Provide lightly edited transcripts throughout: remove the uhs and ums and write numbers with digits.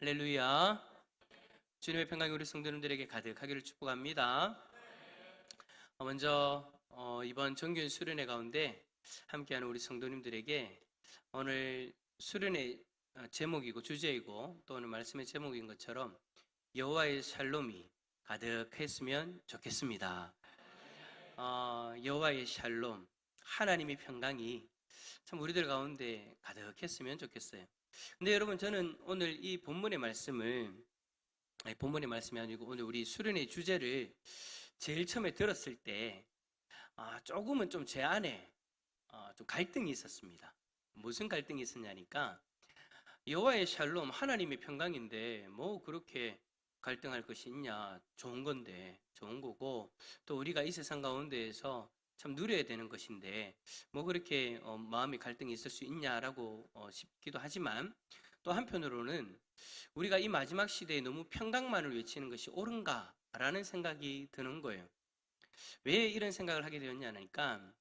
할렐루야. 주님의 평강이 우리 성도님들에게 가득하기를 축복합니다. 먼저 이번 정규 수련회 가운데 함께하는 우리 성도님들에게 오늘 수련회 제목이고 주제이고 또 오늘 말씀의 제목인 것처럼 여호와의 샬롬이 가득했으면 좋겠습니다. 여호와의 샬롬, 하나님의 평강이 참 우리들 가운데 가득했으면 좋겠어요. 근데 여러분, 저는 오늘 이 본문의 말씀이 아니고 오늘 우리 수련의 주제를 제일 처음에 들었을 때 조금은 좀 제 안에 좀 갈등이 있었습니다. 무슨 갈등이 있었냐니까, 여호와의 샬롬, 하나님의 평강인데 뭐 그렇게 갈등할 것이 있냐, 좋은 건데, 좋은 거고, 또 우리가 이 세상 가운데에서 참 누려야 되는 것인데 뭐 그렇게 마음의 갈등이 있을 수 있냐라고 싶기도 하지만, 또 한편으로는 우리가 이 마지막 시대에 너무 평강만을 외치는 것이 옳은가라는 생각이 드는 거예요. 왜 이런 생각을 하게 되었냐니까,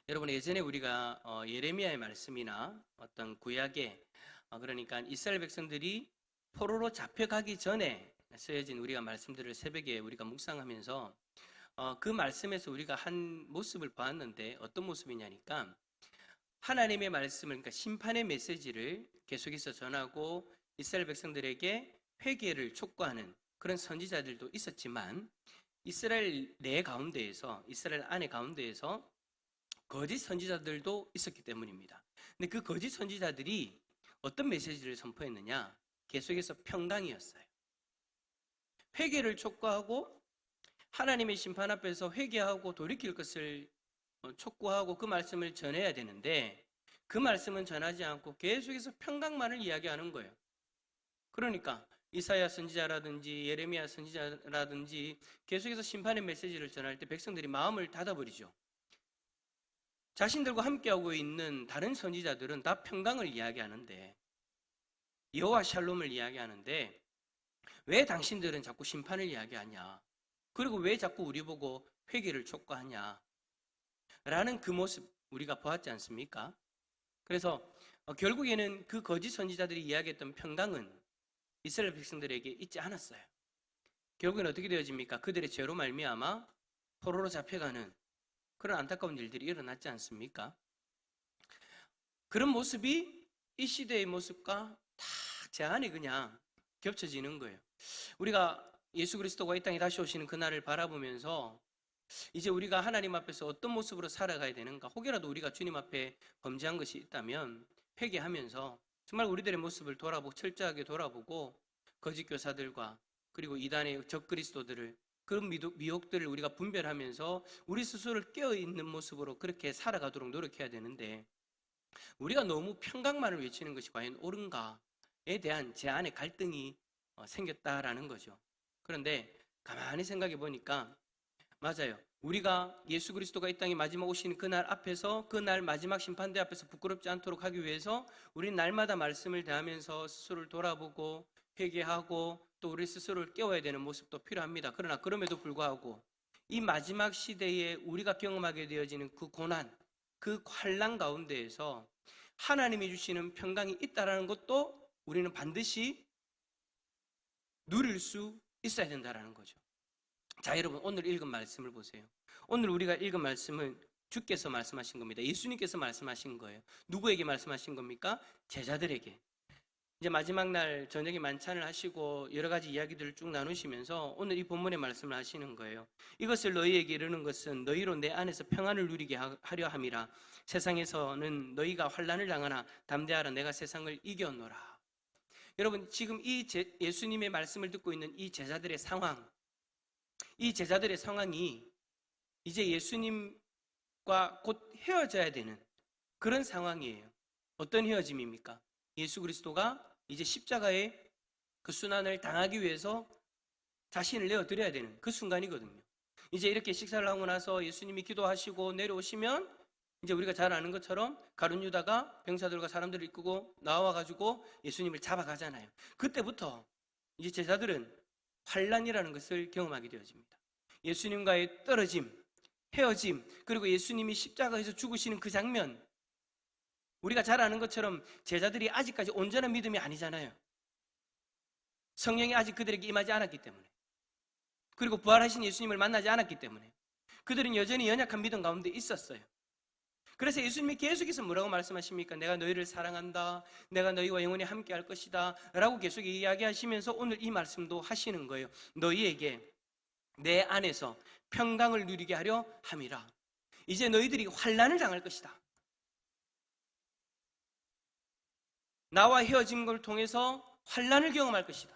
여러분, 예전에 우리가 예레미야의 말씀이나 어떤 구약에 그러니까 이스라엘 백성들이 포로로 잡혀가기 전에 쓰여진 우리가 말씀들을 새벽에 우리가 묵상하면서 그 말씀에서 우리가 한 모습을 보았는데, 어떤 모습이냐니까, 하나님의 말씀을, 그러니까 심판의 메시지를 계속해서 전하고 이스라엘 백성들에게 회개를 촉구하는 그런 선지자들도 있었지만, 이스라엘 내 가운데에서, 이스라엘 안에 가운데에서 거짓 선지자들도 있었기 때문입니다. 근데 그 거짓 선지자들이 어떤 메시지를 선포했느냐? 계속해서 평강이었어요. 회개를 촉구하고 하나님의 심판 앞에서 회개하고 돌이킬 것을 촉구하고 그 말씀을 전해야 되는데, 그 말씀은 전하지 않고 계속해서 평강만을 이야기하는 거예요. 그러니까 이사야 선지자라든지 예레미야 선지자라든지 계속해서 심판의 메시지를 전할 때 백성들이 마음을 닫아버리죠. 자신들과 함께하고 있는 다른 선지자들은 다 평강을 이야기하는데, 여호와 샬롬을 이야기하는데, 왜 당신들은 자꾸 심판을 이야기하냐, 그리고 왜 자꾸 우리 보고 회개를 촉구하냐 라는 그 모습 우리가 보았지 않습니까? 그래서 결국에는 그 거짓 선지자들이 이야기했던 평강은 이스라엘 백성들에게 있지 않았어요. 결국에는 어떻게 되어집니까? 그들의 죄로 말미암아 포로로 잡혀가는 그런 안타까운 일들이 일어났지 않습니까? 그런 모습이 이 시대의 모습과 다 제 안에 그냥 겹쳐지는 거예요. 우리가 예수 그리스도가 이 땅에 다시 오시는 그날을 바라보면서 이제 우리가 하나님 앞에서 어떤 모습으로 살아가야 되는가, 혹여라도 우리가 주님 앞에 범죄한 것이 있다면 회개하면서 정말 우리들의 모습을 돌아보고, 철저하게 돌아보고, 거짓 교사들과 그리고 이단의 적그리스도들을, 그런 미혹들을 우리가 분별하면서 우리 스스로를 깨어있는 모습으로 그렇게 살아가도록 노력해야 되는데, 우리가 너무 평강만을 외치는 것이 과연 옳은가에 대한 제 안에 갈등이 생겼다라는 거죠. 그런데 가만히 생각해 보니까 맞아요. 우리가 예수 그리스도가 이 땅에 마지막 오시는 그날 앞에서, 그날 마지막 심판대 앞에서 부끄럽지 않도록 하기 위해서 우리는 날마다 말씀을 대하면서 스스로를 돌아보고 회개하고 또 우리 스스로를 깨워야 되는 모습도 필요합니다. 그러나 그럼에도 불구하고 이 마지막 시대에 우리가 경험하게 되어지는 그 고난, 그 환난 가운데에서 하나님이 주시는 평강이 있다라는 것도 우리는 반드시 누릴 수 있어야 된다는 거죠. 자, 여러분, 오늘 읽은 말씀을 보세요. 오늘 우리가 읽은 말씀은 주께서 말씀하신 겁니다. 예수님께서 말씀하신 거예요. 누구에게 말씀하신 겁니까? 제자들에게. 이제 마지막 날 저녁에 만찬을 하시고 여러 가지 이야기들을 쭉 나누시면서 오늘 이 본문의 말씀을 하시는 거예요. 이것을 너희에게 이르는 것은 너희로 내 안에서 평안을 누리게 하려 함이라. 세상에서는 너희가 환난을 당하나 담대하라, 내가 세상을 이겼노라. 여러분, 지금 이 예수님의 말씀을 듣고 있는 이 제자들의 상황, 이 제자들의 상황이 이제 예수님과 곧 헤어져야 되는 그런 상황이에요. 어떤 헤어짐입니까? 예수 그리스도가 이제 십자가의 그 순환을 당하기 위해서 자신을 내어드려야 되는 그 순간이거든요. 이제 이렇게 식사를 하고 나서 예수님이 기도하시고 내려오시면 이제 우리가 잘 아는 것처럼 가룟 유다가 병사들과 사람들을 이끌고 나와가지고 예수님을 잡아가잖아요. 그때부터 이제 제자들은 환난이라는 것을 경험하게 되어집니다. 예수님과의 떨어짐, 헤어짐, 그리고 예수님이 십자가에서 죽으시는 그 장면, 우리가 잘 아는 것처럼 제자들이 아직까지 온전한 믿음이 아니잖아요. 성령이 아직 그들에게 임하지 않았기 때문에, 그리고 부활하신 예수님을 만나지 않았기 때문에 그들은 여전히 연약한 믿음 가운데 있었어요. 그래서 예수님이 계속해서 뭐라고 말씀하십니까? 내가 너희를 사랑한다, 내가 너희와 영원히 함께 할 것이다 라고 계속 이야기하시면서 오늘 이 말씀도 하시는 거예요. 너희에게 내 안에서 평강을 누리게 하려 함이라. 이제 너희들이 환난을 당할 것이다. 나와 헤어진 걸 통해서 환난을 경험할 것이다.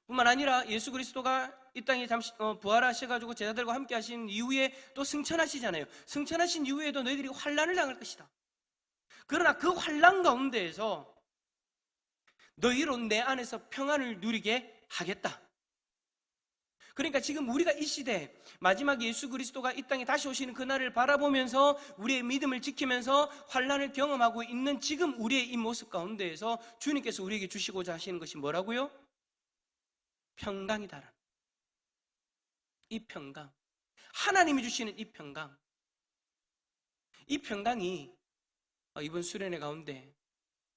뿐만 아니라 예수 그리스도가 이 땅에 잠시 부활하셔가지고 제자들과 함께 하신 이후에 또 승천하시잖아요. 승천하신 이후에도 너희들이 환난을 당할 것이다. 그러나 그 환난 가운데에서 너희로 내 안에서 평안을 누리게 하겠다. 그러니까 지금 우리가 이 시대 마지막 예수 그리스도가 이 땅에 다시 오시는 그날을 바라보면서 우리의 믿음을 지키면서 환난을 경험하고 있는 지금 우리의 이 모습 가운데에서 주님께서 우리에게 주시고자 하시는 것이 뭐라고요? 평강이다라는, 이 평강, 하나님이 주시는 이 평강, 이 평강이 이번 수련회 가운데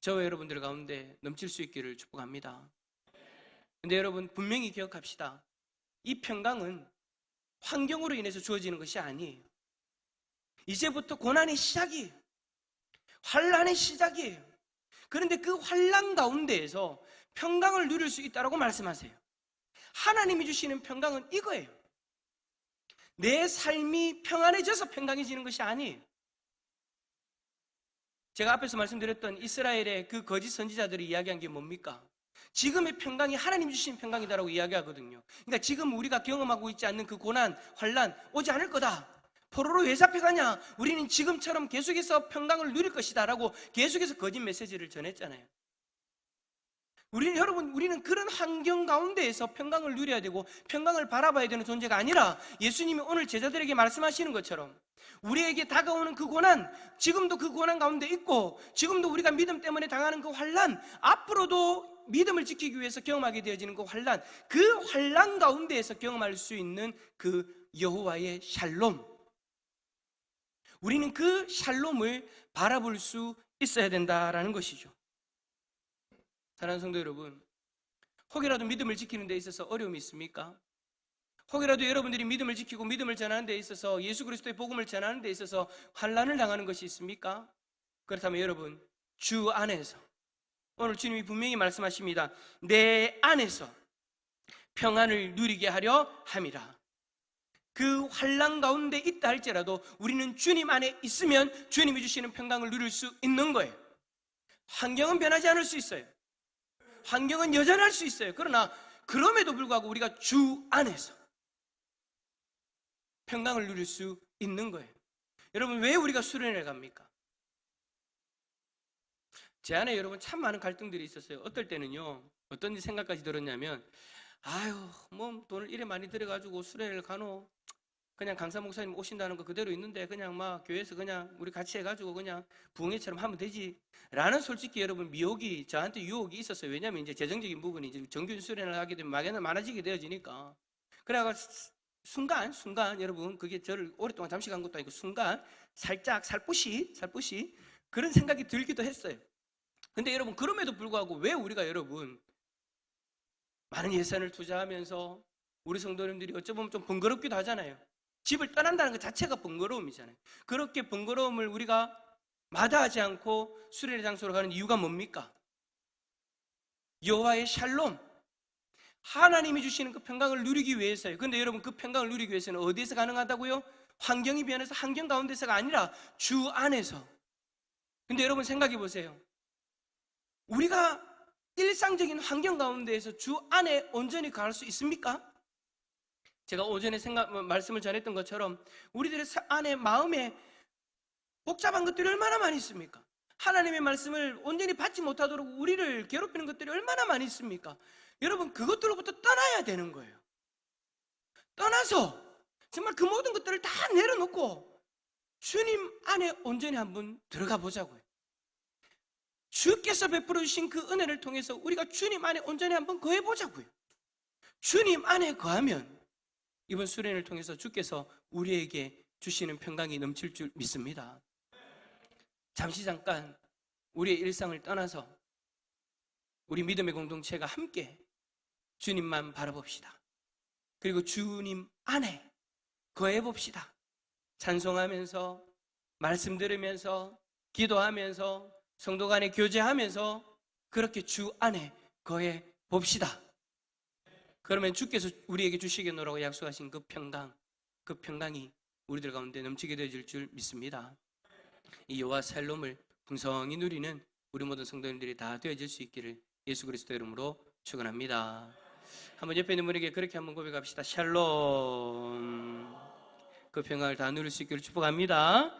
저와 여러분들 가운데 넘칠 수 있기를 축복합니다. 근데 여러분 분명히 기억합시다. 이 평강은 환경으로 인해서 주어지는 것이 아니에요. 이제부터 고난의 시작이에요. 환난의 시작이에요. 그런데 그 환난 가운데에서 평강을 누릴 수 있다고 말씀하세요. 하나님이 주시는 평강은 이거예요. 내 삶이 평안해져서 평강해지는 것이 아니에요. 제가 앞에서 말씀드렸던 이스라엘의 그 거짓 선지자들이 이야기한 게 뭡니까? 지금의 평강이 하나님 주신 평강이다라고 이야기하거든요. 그러니까 지금 우리가 경험하고 있지 않는 그 고난, 환난 오지 않을 거다. 포로로 왜 잡혀가냐? 우리는 지금처럼 계속해서 평강을 누릴 것이다 라고 계속해서 거짓 메시지를 전했잖아요. 우리는 그런 환경 가운데에서 평강을 누려야 되고 평강을 바라봐야 되는 존재가 아니라 예수님이 오늘 제자들에게 말씀하시는 것처럼 우리에게 다가오는 그 고난, 지금도 그 고난 가운데 있고 지금도 우리가 믿음 때문에 당하는 그 환난, 앞으로도 믿음을 지키기 위해서 경험하게 되어지는 그 환난 가운데에서 경험할 수 있는 그 여호와의 샬롬, 우리는 그 샬롬을 바라볼 수 있어야 된다라는 것이죠. 사랑하는 성도 여러분, 혹이라도 믿음을 지키는 데 있어서 어려움이 있습니까? 혹이라도 여러분들이 믿음을 지키고 믿음을 전하는 데 있어서 예수 그리스도의 복음을 전하는 데 있어서 환난을 당하는 것이 있습니까? 그렇다면 여러분, 주 안에서 오늘 주님이 분명히 말씀하십니다. 내 안에서 평안을 누리게 하려 함이라. 그 환난 가운데 있다 할지라도 우리는 주님 안에 있으면 주님이 주시는 평강을 누릴 수 있는 거예요. 환경은 변하지 않을 수 있어요. 환경은 여전할 수 있어요. 그러나 그럼에도 불구하고 우리가 주 안에서 평강을 누릴 수 있는 거예요. 여러분, 왜 우리가 수련회를 갑니까? 제 안에 여러분 참 많은 갈등들이 있었어요. 어떨 때는요, 어떤 생각까지 들었냐면, 아유, 뭐 돈을 이래 많이 들여가지고 수련회를 가노? 그냥 강사 목사님 오신다는 거 그대로 있는데 그냥 막 교회에서 그냥 우리 같이 해가지고 그냥 부흥회처럼 하면 되지 라는 솔직히 여러분 미혹이, 저한테 유혹이 있었어요. 왜냐하면 이제 재정적인 부분이 이제 정규 수련을 하게 되면 막연히 많아지게 되어지니까. 그래가지고 순간 여러분, 그게 저를 오랫동안 잠시 간 것도 아니고 순간 살짝 살포시 그런 생각이 들기도 했어요. 근데 여러분, 그럼에도 불구하고 왜 우리가 여러분 많은 예산을 투자하면서 우리 성도님들이 어쩌면 좀 번거롭기도 하잖아요. 집을 떠난다는 것 자체가 번거로움이잖아요. 그렇게 번거로움을 우리가 마다하지 않고 수련회 장소로 가는 이유가 뭡니까? 여호와의 샬롬, 하나님이 주시는 그 평강을 누리기 위해서예요. 그런데 여러분, 그 평강을 누리기 위해서는 어디에서 가능하다고요? 환경이 변해서 환경 가운데서가 아니라 주 안에서. 근데 여러분 생각해 보세요. 우리가 일상적인 환경 가운데에서 주 안에 온전히 갈 수 있습니까? 제가 오전에 말씀을 전했던 것처럼 우리들의 안에 마음에 복잡한 것들이 얼마나 많이 있습니까? 하나님의 말씀을 온전히 받지 못하도록 우리를 괴롭히는 것들이 얼마나 많이 있습니까? 여러분, 그것들로부터 떠나야 되는 거예요. 떠나서 정말 그 모든 것들을 다 내려놓고 주님 안에 온전히 한번 들어가 보자고요. 주께서 베풀어 주신 그 은혜를 통해서 우리가 주님 안에 온전히 한번 거해 보자고요. 주님 안에 거하면 이번 수련을 통해서 주께서 우리에게 주시는 평강이 넘칠 줄 믿습니다. 잠깐 우리의 일상을 떠나서 우리 믿음의 공동체가 함께 주님만 바라봅시다. 그리고 주님 안에 거해 봅시다. 찬송하면서, 말씀 들으면서, 기도하면서, 성도 간에 교제하면서 그렇게 주 안에 거해 봅시다. 그러면 주께서 우리에게 주시겠노라고 약속하신 그 평강이 우리들 가운데 넘치게 되어질 줄 믿습니다. 이 여호와 샬롬을 풍성히 누리는 우리 모든 성도님들이 다 되어질 수 있기를 예수 그리스도 이름으로 축원합니다. 한번 옆에 있는 분에게 그렇게 한번 고백합시다. 샬롬. 그 평강을 다 누릴 수 있기를 축복합니다.